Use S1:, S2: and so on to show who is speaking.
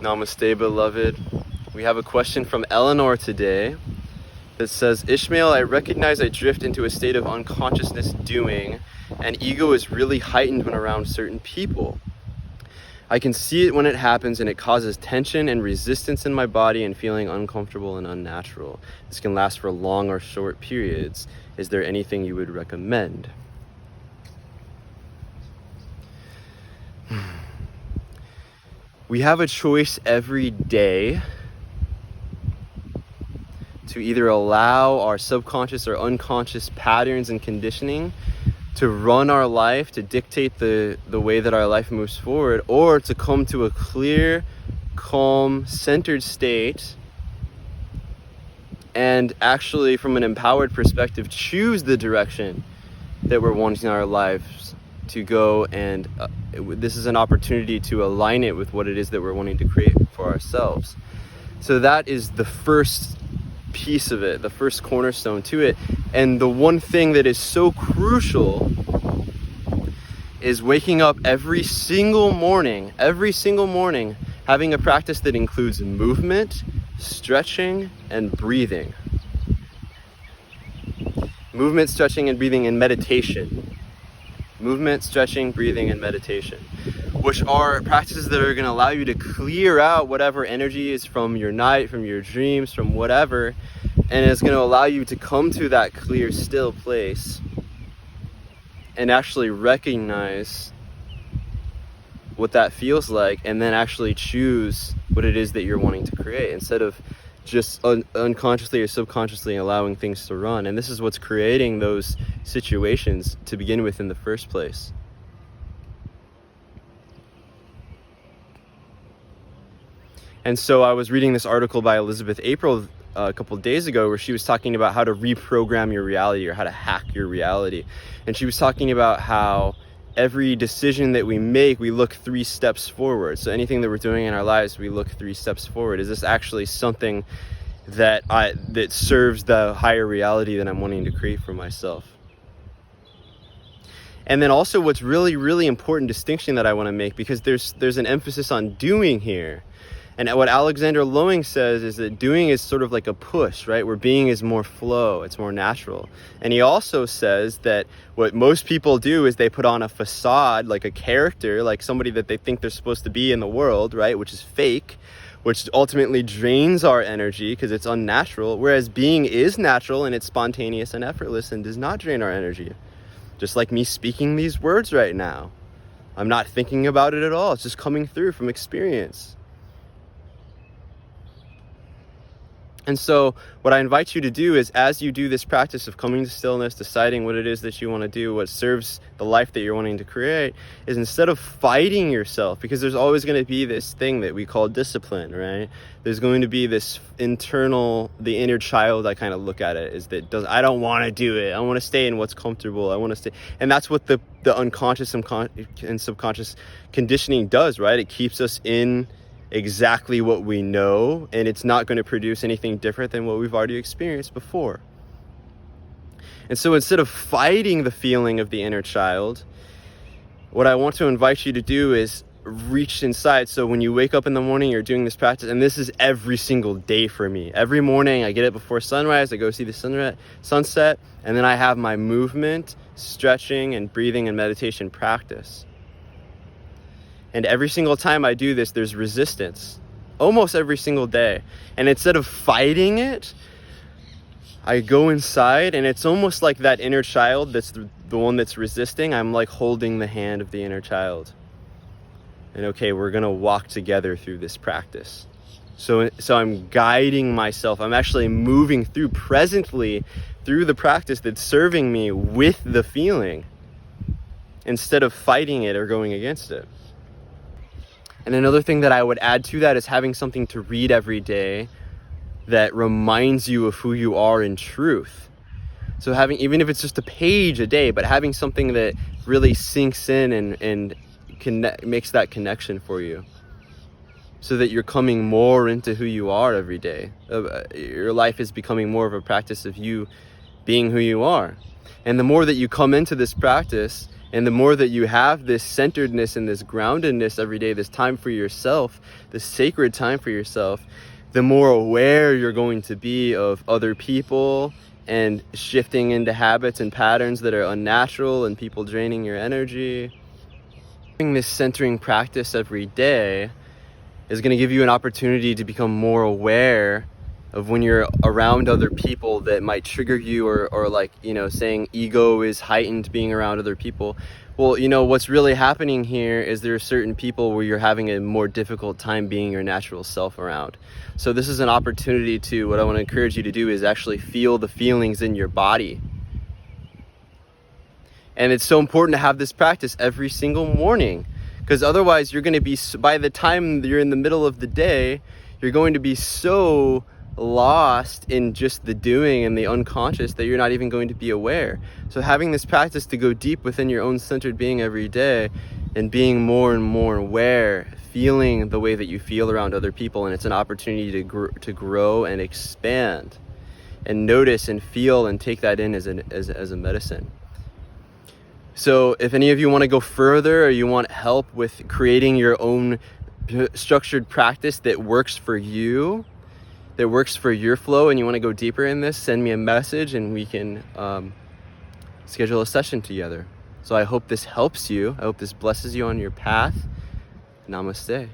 S1: Namaste, beloved. We have a question from Eleanor today that says, Ishmael, I recognize I drift into a state of unconsciousness doing, and ego is really heightened when around certain people. I can see it when it happens, and it causes tension and resistance in my body and feeling uncomfortable and unnatural. This can last for long or short periods. Is there anything you would recommend? We have a choice every day to either allow our subconscious or unconscious patterns and conditioning to run our life, to dictate the way that our life moves forward, or to come to a clear, calm, centered state and actually, from an empowered perspective, choose the direction that we're wanting our lives to go. And this is an opportunity to align it with what it is that we're wanting to create for ourselves. So that is the first piece of it, the first cornerstone to it. And the one thing that is so crucial is waking up every single morning, having a practice that includes movement, stretching, and breathing. Movement, stretching, and breathing, and meditation. Movement, stretching, breathing, and meditation, which are practices that are going to allow you to clear out whatever energy is from your night, from your dreams, from whatever, and it's going to allow you to come to that clear, still place and actually recognize what that feels like, and then actually choose what it is that you're wanting to create instead of just unconsciously or subconsciously allowing things to run. And this is what's creating those situations to begin with in the first place. And so I was reading this article by Elizabeth April a couple of days ago where she was talking about how to reprogram your reality, or how to hack your reality. And she was talking about how every decision that we make, we look 3 steps forward. So anything that we're doing in our lives, we look 3 steps forward. Is this actually something that serves the higher reality that I'm wanting to create for myself? And then also what's really, really important distinction that I want to make, because there's an emphasis on doing here. And what Alexander Loewen says is that doing is sort of like a push, right? Where being is more flow, it's more natural. And he also says that what most people do is they put on a facade, like a character, like somebody that they think they're supposed to be in the world, right? Which is fake, which ultimately drains our energy because it's unnatural. Whereas being is natural and it's spontaneous and effortless and does not drain our energy. Just like me speaking these words right now. I'm not thinking about it at all. It's just coming through from experience. And so what I invite you to do is, as you do this practice of coming to stillness, deciding what it is that you want to do, what serves the life that you're wanting to create, is instead of fighting yourself, because there's always going to be this thing that we call discipline, right? There's going to be this internal, the inner child, I kind of look at it, is that I don't want to do it. I want to stay in what's comfortable. I want to stay. And that's what the unconscious and subconscious conditioning does, right? It keeps us in exactly what we know, and it's not going to produce anything different than what we've already experienced before. And so instead of fighting the feeling of the inner child, what I want to invite you to do is reach inside. So when you wake up in the morning, you're doing this practice, and this is every single day for me. Every morning I get it before sunrise, I go see the sunset, and then I have my movement, stretching, and breathing and meditation practice. And every single time I do this, there's resistance, almost every single day. And instead of fighting it, I go inside, and it's almost like that inner child that's the one that's resisting. I'm like holding the hand of the inner child. And okay, we're going to walk together through this practice. So I'm guiding myself. I'm actually moving through presently through the practice that's serving me with the feeling, instead of fighting it or going against it. And another thing that I would add to that is having something to read every day that reminds you of who you are in truth. So having, even if it's just a page a day, but having something that really sinks in and makes that connection for you, so that you're coming more into who you are every day. Your life is becoming more of a practice of you being who you are. And the more that you come into this practice, And the more that you have this centeredness and this groundedness every day, this time for yourself, this sacred time for yourself, the more aware you're going to be of other people and shifting into habits and patterns that are unnatural and people draining your energy. Doing this centering practice every day is going to give you an opportunity to become more aware of when you're around other people that might trigger you, or like, saying ego is heightened being around other people. Well, what's really happening here is there are certain people where you're having a more difficult time being your natural self around. So this is an opportunity to, what I want to encourage you to do is actually feel the feelings in your body. And it's so important to have this practice every single morning, because otherwise you're going to be, by the time you're in the middle of the day, you're going to be so lost in just the doing and the unconscious that you're not even going to be aware. So having this practice to go deep within your own centered being every day and being more and more aware, feeling the way that you feel around other people, and it's an opportunity to grow and expand and notice and feel and take that in as a medicine. So if any of you want to go further, or you want help with creating your own structured practice that works for you, that works for your flow, and you want to go deeper in this, send me a message and we can schedule a session together. So I hope this helps you. I hope this blesses you on your path. Namaste.